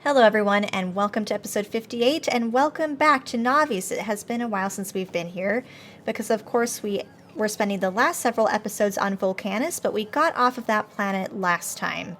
Hello everyone and welcome to episode 58 and welcome back to Nauvis. It has been a while since we've been here because of course we were spending the last several episodes on Vulcanus, but we got off of that planet last time.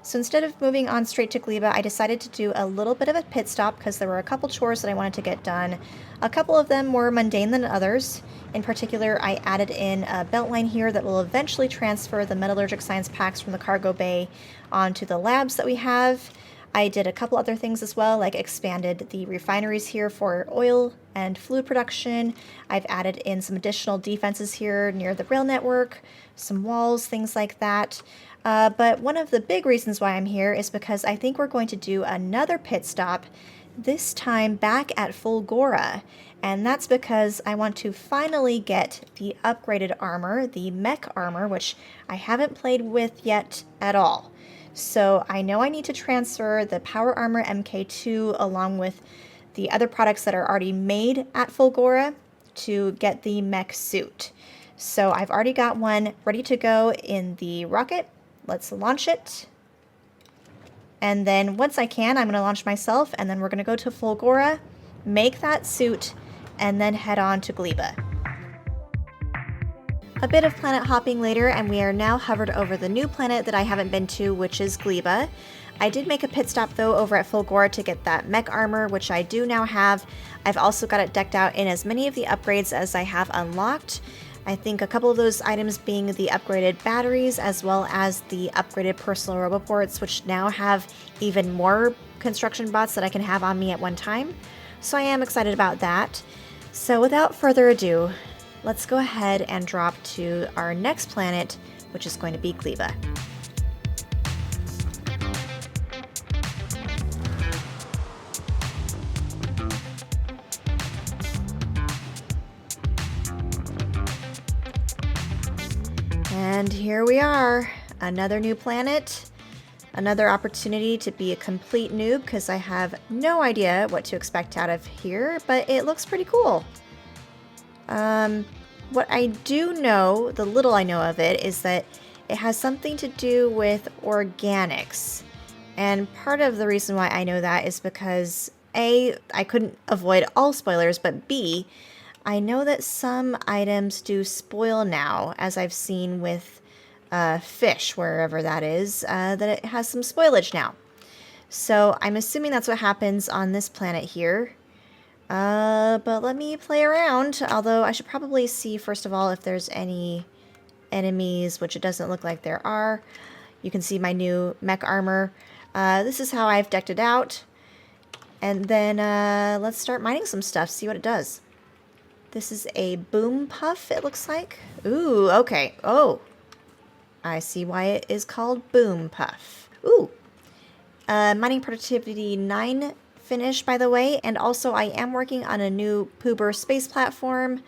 So instead of moving on straight to Gleba, I decided to do a little bit of a pit stop because there were a couple chores that I wanted to get done. A couple of them were mundane than others. In particular, I added in a beltline here that will eventually transfer the metallurgic science packs from the cargo bay onto the labs that we have. I did a couple other things as well, like expanded the refineries here for oil and fluid production. I've added in some additional defenses here near the rail network, some walls, things like that. But one of the big reasons why I'm here is because I think we're going to do another pit stop, this time back at Fulgora. And that's because I want to finally get the upgraded armor, the mech armor, which I haven't played with yet at all. So I know I need to transfer the Power Armor MK2 along with the other products that are already made at Fulgora to get the mech suit. So I've already got one ready to go in the rocket. Let's launch it. And then once I can, I'm going to launch myself and then we're going to go to Fulgora, make that suit, and then head on to Gleba. A bit of planet hopping later, and we are now hovered over the new planet that I haven't been to, which is Gleba. I did make a pit stop though over at Fulgora to get that mech armor, which I do now have. I've also got it decked out in as many of the upgrades as I have unlocked. I think a couple of those items being the upgraded batteries as well as the upgraded personal roboports, which now have even more construction bots that I can have on me at one time. So I am excited about that. So without further ado, let's go ahead and drop to our next planet, which is going to be Gleba. And here we are, another new planet, another opportunity to be a complete noob because I have no idea what to expect out of here, but it looks pretty cool. What I do know, the little I know of it, is that it has something to do with organics. And part of the reason why I know that is because A, I couldn't avoid all spoilers, but B, I know that some items do spoil now, as I've seen with fish, wherever that is, that it has some spoilage now. So I'm assuming that's what happens on this planet here. But let me play around, although I should probably see first of all if there's any enemies, which it doesn't look like there are. You can see my new mech armor. This is how I've decked it out. And then let's start mining some stuff, see what it does. This is a boom puff, it looks like. Ooh, okay. Oh, I see why it is called boom puff. Ooh, mining productivity 9 finish, by the way, and also I am working on a new Poober space platform.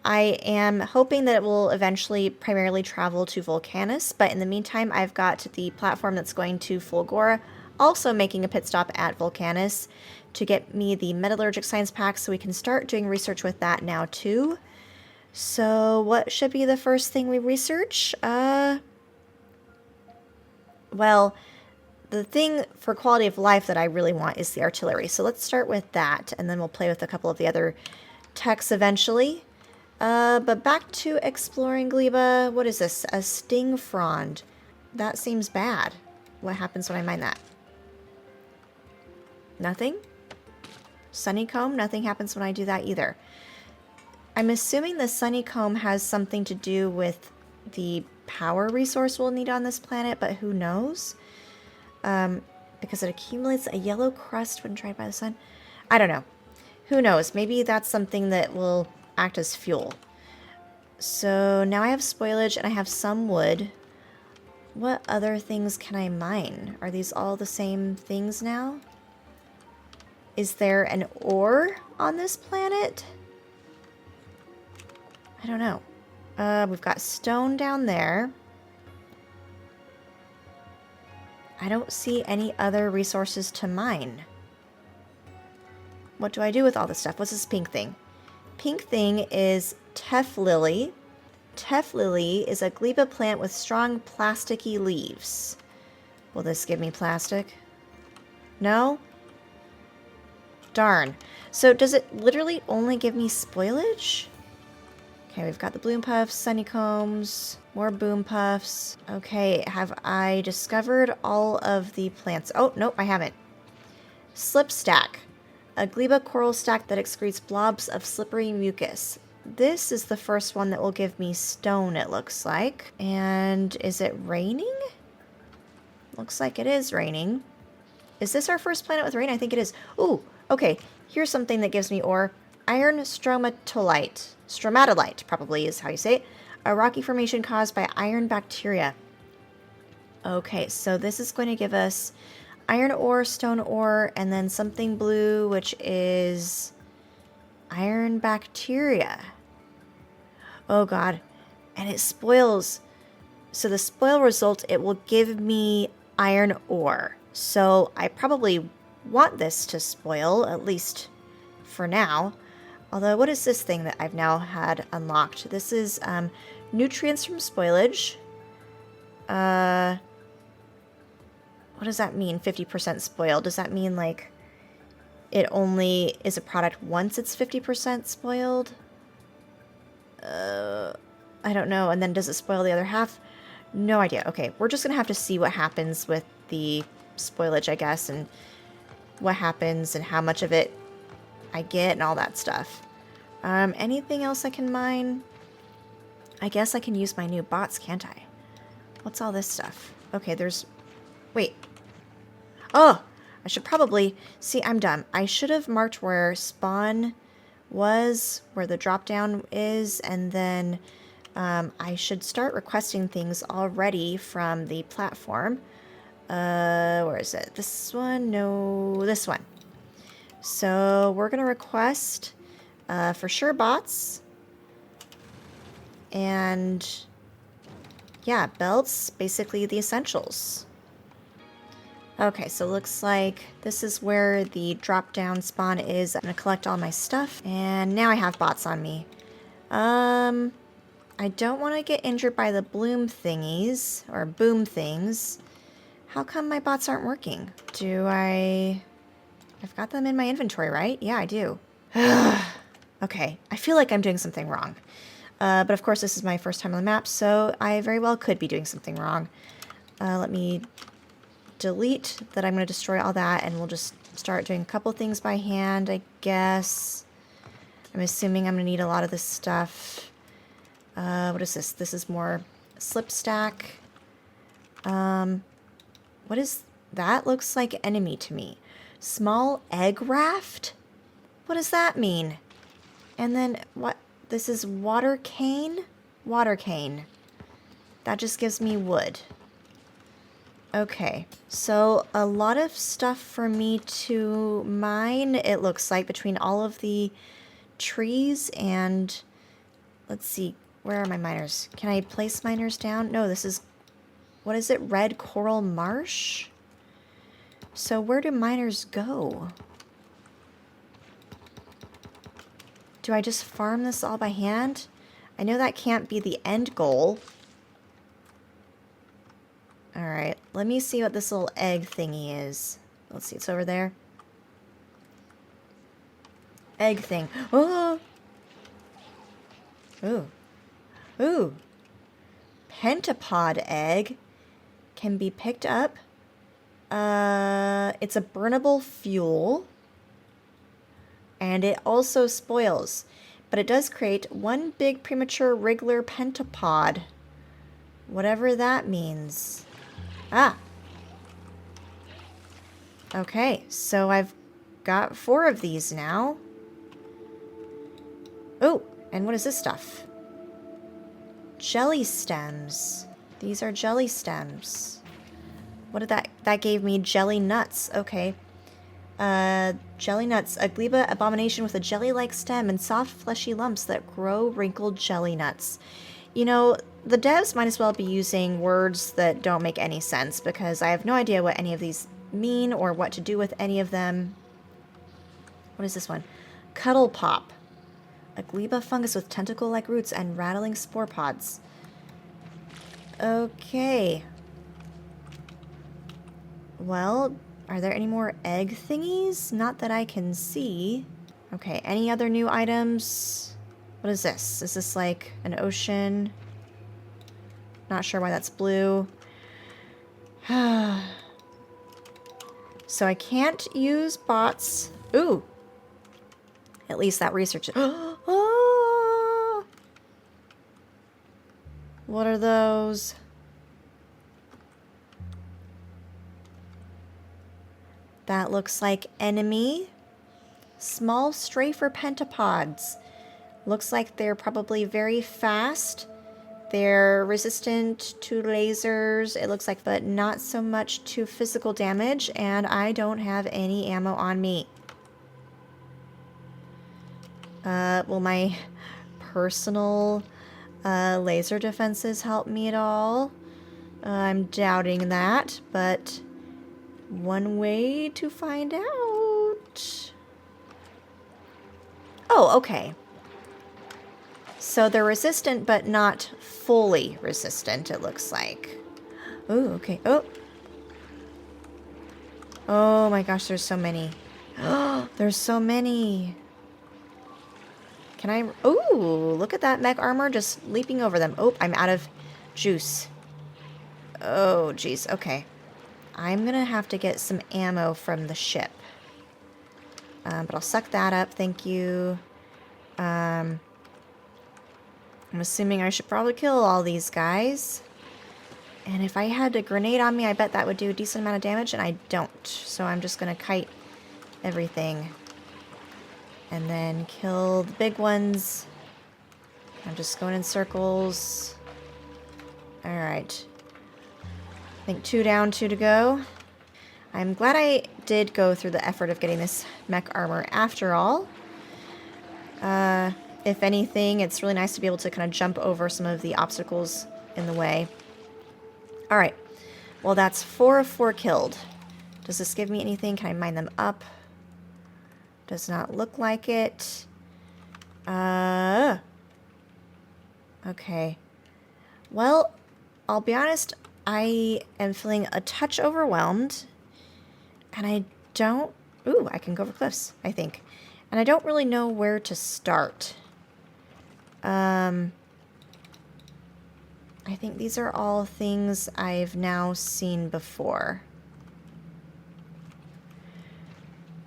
I am hoping that it will eventually primarily travel to Vulcanus, but in the meantime I've got the platform that's going to Fulgora, also making a pit stop at Vulcanus to get me the metallurgic science pack so we can start doing research with that now too. So what should be the first thing we research? Well, the thing for quality of life that I really want is the artillery. So let's start with that, and then we'll play with a couple of the other techs eventually. But back to exploring Gleba. What is this? A sting frond. That seems bad. What happens when I mine that? Nothing? Sunnycomb? Nothing happens when I do that either. I'm assuming the Sunnycomb has something to do with the power resource we'll need on this planet, but who knows? Because it accumulates a yellow crust when dried by the sun. I don't know. Who knows? Maybe that's something that will act as fuel. So now I have spoilage and I have some wood. What other things can I mine? Are these all the same things now? Is there an ore on this planet? I don't know. We've got stone down there. I don't see any other resources to mine. What do I do with all this stuff? What's this pink thing? Pink thing is Teff Lily. Teff Lily is a Gleba plant with strong plasticky leaves. Will this give me plastic? No? Darn. So does it literally only give me spoilage? Okay, we've got the bloom puffs, honeycombs, more boom puffs. Okay, have I discovered all of the plants? Oh, nope, I haven't. Slip stack. A Gleba coral stack that excretes blobs of slippery mucus. This is the first one that will give me stone, it looks like. And is it raining? Looks like it is raining. Is this our first planet with rain? I think it is. Ooh, okay. Here's something that gives me ore. Iron stromatolite. Stromatolite, probably is how you say it. A rocky formation caused by iron bacteria. Okay, so this is going to give us iron ore, stone ore, and then something blue, which is iron bacteria. Oh god. And it spoils. So the spoil result, it will give me iron ore. So I probably want this to spoil, at least for now. Although, what is this thing that I've now had unlocked? This is nutrients from spoilage. What does that mean, 50% spoiled? Does that mean, like, it only is a product once it's 50% spoiled? I don't know. And then does it spoil the other half? No idea. Okay, we're just going to have to see what happens with the spoilage, I guess, and what happens and how much of it I get and all that stuff. Anything else I can mine? I guess I can use my new bots, can't I? What's all this stuff? Okay, there's... Wait. Oh! I should probably... See, I'm dumb. I should have marked where spawn was, where the drop down is, and then I should start requesting things already from the platform. Where is it? This one? No, this one. So we're going to request for sure bots. And yeah, belts, basically the essentials. Okay, so looks like this is where the drop down spawn is. I'm going to collect all my stuff. And now I have bots on me. I don't want to get injured by the bloom thingies, or boom things. How come my bots aren't working? I've got them in my inventory, right? Yeah, I do. Okay, I feel like I'm doing something wrong. But of course, this is my first time on the map, so I very well could be doing something wrong. Let me delete that. I'm going to destroy all that, and we'll just start doing a couple things by hand, I guess. I'm assuming I'm going to need a lot of this stuff. What is this? This is more slip stack. What is that? Looks like enemy to me. Small egg raft? What does that mean? And then what? This is water cane? Water cane. That just gives me wood. Okay, so a lot of stuff for me to mine, it looks like, between all of the trees and... Let's see, where are my miners? Can I place miners down? No, this is... What is it? Red coral marsh? So where do miners go? Do I just farm this all by hand? I know that can't be the end goal. Alright, let me see what this little egg thingy is. Let's see, it's over there. Egg thing. Oh! Ooh. Ooh. Pentapod egg can be picked up. It's a burnable fuel. And it also spoils. But it does create one big premature wriggler pentapod. Whatever that means. Ah. Okay, so I've got 4 of these now. Oh, and what is this stuff? Jelly stems. These are jelly stems. What did that gave me jelly nuts. Okay. Jelly nuts. A Gleba abomination with a jelly-like stem and soft fleshy lumps that grow wrinkled jelly nuts. You know, the devs might as well be using words that don't make any sense, because I have no idea what any of these mean or what to do with any of them. What is this one? Cuddle pop. A Gleba fungus with tentacle-like roots and rattling spore pods. Okay. Well, Are there any more egg thingies? Not that I can see. Okay, any other new items? What is this? Is this like an ocean? Not sure why that's blue. So I can't use bots. Ooh. At least that research. Oh! What are those? That looks like enemy. Small strafer pentapods. Looks like they're probably very fast. They're resistant to lasers, it looks like, but not so much to physical damage, and I don't have any ammo on me. Will my personal laser defenses help me at all? I'm doubting that, but one way to find out. Oh, okay. So they're resistant, but not fully resistant, it looks like. Oh, okay. Oh. Oh my gosh, there's so many. Oh, there's so many. Can I... Oh, look at that mech armor just leaping over them. Oh, I'm out of juice. Oh, geez. Okay. I'm gonna have to get some ammo from the ship. But I'll suck that up. Thank you. I'm assuming I should probably kill all these guys. And if I had a grenade on me, I bet that would do a decent amount of damage, and I don't. So I'm just going to kite everything. And then kill the big ones. I'm just going in circles. Alright. I think 2 down, 2 to go. I'm glad I did go through the effort of getting this mech armor after all. If anything, it's really nice to be able to kind of jump over some of the obstacles in the way. Alright. Well, that's 4 of 4 killed. Does this give me anything? Can I mine them up? Does not look like it. Okay. Well, I'll be honest, I am feeling a touch overwhelmed. And I don't... Ooh, I can go over cliffs, I think. And I don't really know where to start. I think these are all things I've now seen before.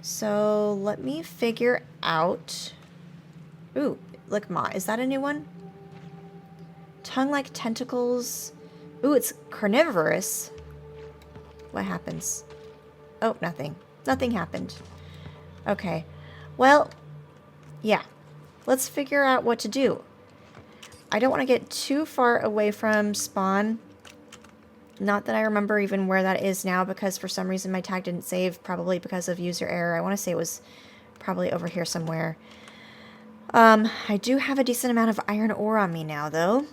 So let me figure out... Ooh, look, is that a new one? Tongue-like tentacles. Ooh, it's carnivorous. What happens? Oh, nothing. Nothing happened. Okay. Well, yeah. Let's figure out what to do. I don't want to get too far away from spawn. Not that I remember even where that is now, because for some reason my tag didn't save, probably because of user error. I want to say it was probably over here somewhere. I do have a decent amount of iron ore on me now, though.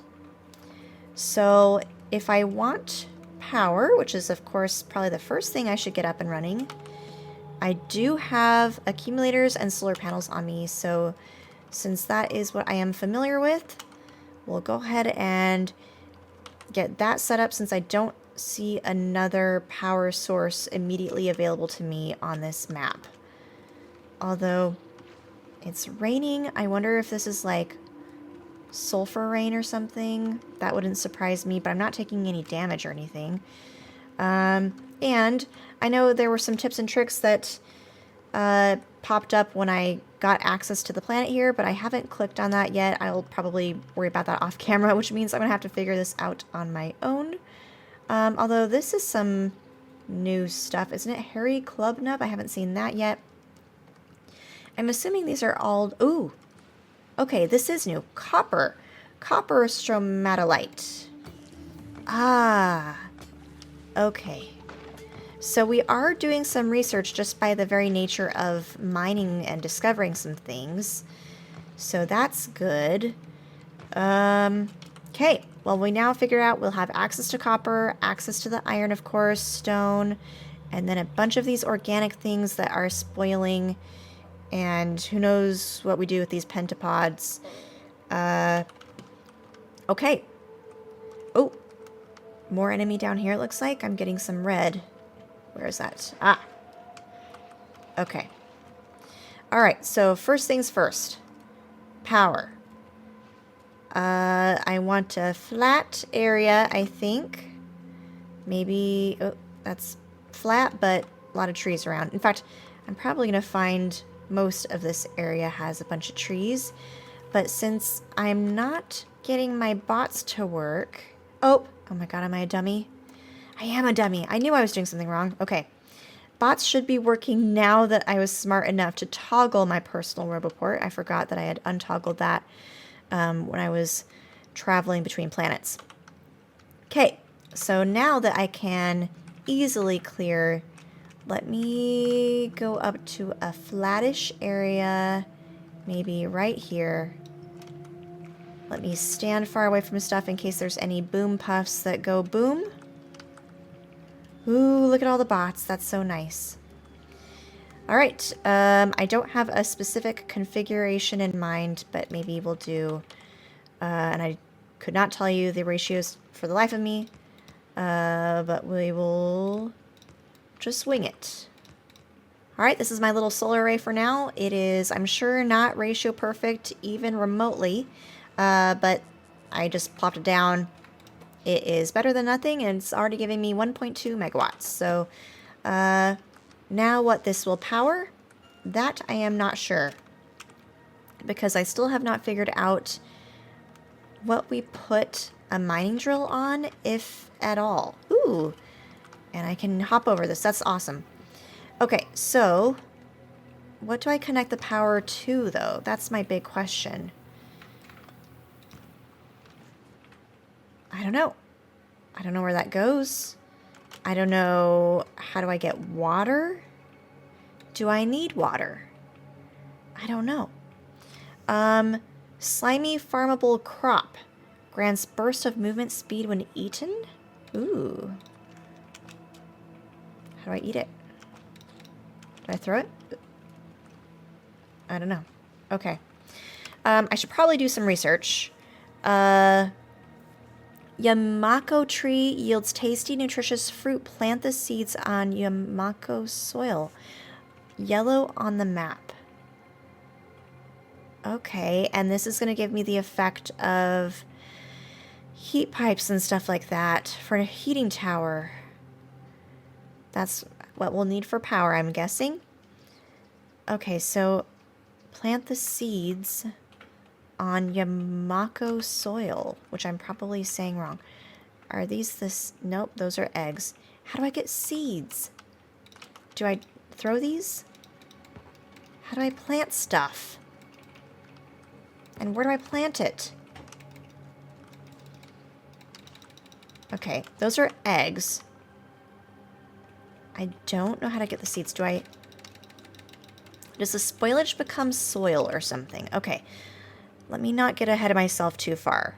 So if I want power, which is of course probably the first thing I should get up and running, I do have accumulators and solar panels on me, so since that is what I am familiar with, we'll go ahead and get that set up since I don't see another power source immediately available to me on this map. Although it's raining, I wonder if this is like sulfur rain or something. That wouldn't surprise me, but I'm not taking any damage or anything. And I know there were some tips and tricks that popped up when I got access to the planet here, but I haven't clicked on that yet. I'll probably worry about that off camera, which means I'm going to have to figure this out on my own. Although this is some new stuff. Isn't it Hairy Club Nub? I haven't seen that yet. I'm assuming these are all... Ooh! Okay, this is new. Copper. Copper stromatolite. Ah. Okay. So we are doing some research just by the very nature of mining and discovering some things. So that's good. Okay. Well, we now figure out we'll have access to copper, access to the iron, of course, stone, and then a bunch of these organic things that are spoiling. And who knows what we do with these pentapods. Okay. Oh. More enemy down here, it looks like. I'm getting some red. Where is that? Ah. Okay. Alright, so first things first. Power. I want a flat area, I think. Maybe... Oh, that's flat, but a lot of trees around. In fact, I'm probably going to find most of this area has a bunch of trees. But since I'm not getting my bots to work... Oh my god, am I a dummy? I am a dummy. I knew I was doing something wrong. Okay. Bots should be working now that I was smart enough to toggle my personal roboport. I forgot that I had untoggled that when I was traveling between planets. Okay, so now that I can easily clear, let me go up to a flattish area, maybe right here. Let me stand far away from stuff in case there's any boom puffs that go boom. Ooh, look at all the bots. That's so nice. Alright, I don't have a specific configuration in mind, but maybe we'll do... and I could not tell you the ratios for the life of me, but we will just wing it. Alright, this is my little solar array for now. It is, I'm sure, not ratio perfect, even remotely, but I just plopped it down. It is better than nothing, and it's already giving me 1.2 megawatts. So, now what this will power, that I am not sure. Because I still have not figured out what we put a mining drill on, if at all. Ooh, and I can hop over this. That's awesome. Okay, so what do I connect the power to, though? That's my big question. I don't know. I don't know where that goes. I don't know. How do I get water? Do I need water? I don't know. Slimy farmable crop. Grants burst of movement speed when eaten? Ooh. How do I eat it? Do I throw it? I don't know. Okay. I should probably do some research. Yamako tree yields tasty, nutritious fruit. Plant the seeds on Yamako soil. Yellow on the map. Okay, and this is going to give me the effect of heat pipes and stuff like that for a heating tower. That's what we'll need for power, I'm guessing. Okay, so plant the seeds on Yamako soil, which I'm probably saying wrong. Are these this? Nope, those are eggs. How do I get seeds? Do I throw these? How do I plant stuff? And where do I plant it? Okay, those are eggs. I don't know how to get the seeds. Does the spoilage become soil or something? Okay. Let me not get ahead of myself too far.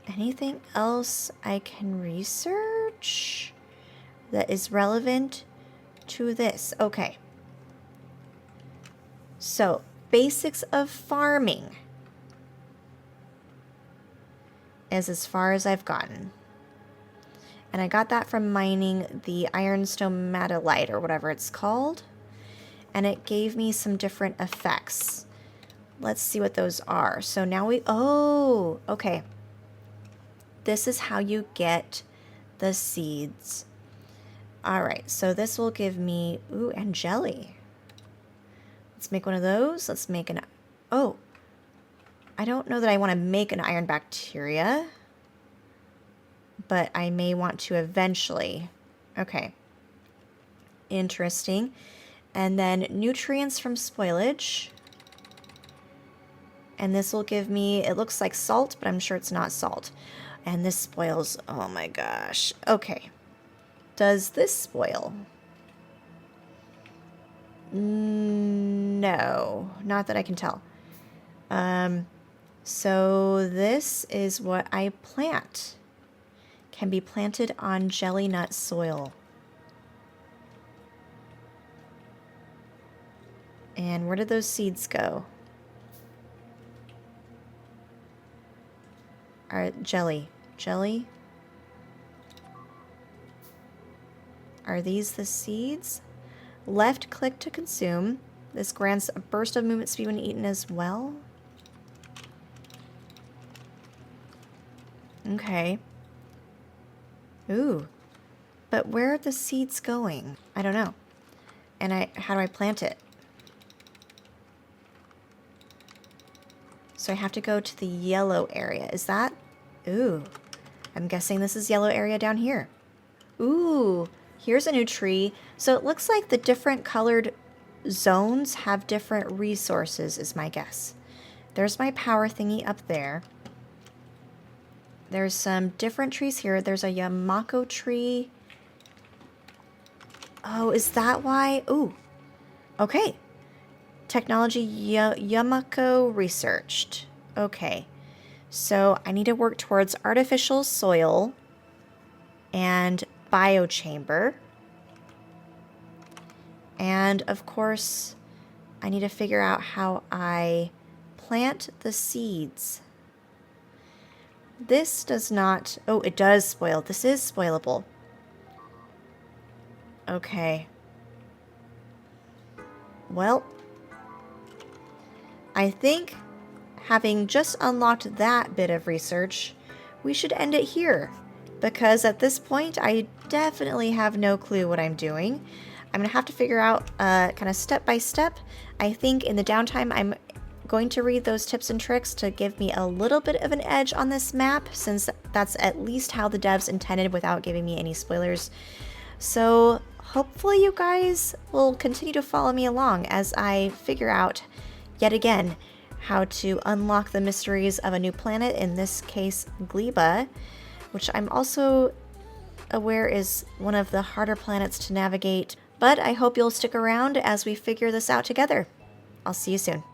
Anything else I can research that is relevant to this? Okay. So, basics of farming is as far as I've gotten. And I got that from mining the ironstone metalite or whatever it's called. And it gave me some different effects. Let's see what those are. So now oh, okay. This is how you get the seeds. All right, so this will give me, ooh, and jelly. Let's make one of those. Let's make oh. I don't know that I want to make an iron bacteria, but I may want to eventually. Okay. Interesting. And then nutrients from spoilage. And this will give me, it looks like salt, but I'm sure it's not salt. And this spoils, oh my gosh. Okay. Does this spoil? No, not that I can tell. So this is what I plant. Can be planted on jelly nut soil. And where did those seeds go? Jelly. Jelly? Are these the seeds? Left click to consume. This grants a burst of movement speed when eaten as well. Okay. Ooh. But where are the seeds going? I don't know. And how do I plant it? So I have to go to the yellow area. Is that? Ooh. I'm guessing this is yellow area down here. Ooh. Here's a new tree. So it looks like the different colored zones have different resources, is my guess. There's my power thingy up there. There's some different trees here. There's a Yamako tree. Oh, is that why? Ooh. Okay. Technology Yamako researched. Okay. So I need to work towards artificial soil and biochamber. And of course, I need to figure out how I plant the seeds. This does not... Oh, it does spoil. This is spoilable. Okay. Well, I think having just unlocked that bit of research, we should end it here. Because at this point, I definitely have no clue what I'm doing. I'm going to have to figure out kind of step by step. I think in the downtime, I'm going to read those tips and tricks to give me a little bit of an edge on this map, since that's at least how the devs intended without giving me any spoilers. So hopefully you guys will continue to follow me along as I figure out, yet again, how to unlock the mysteries of a new planet, in this case Gleba, which I'm also aware is one of the harder planets to navigate. But I hope you'll stick around as we figure this out together. I'll see you soon.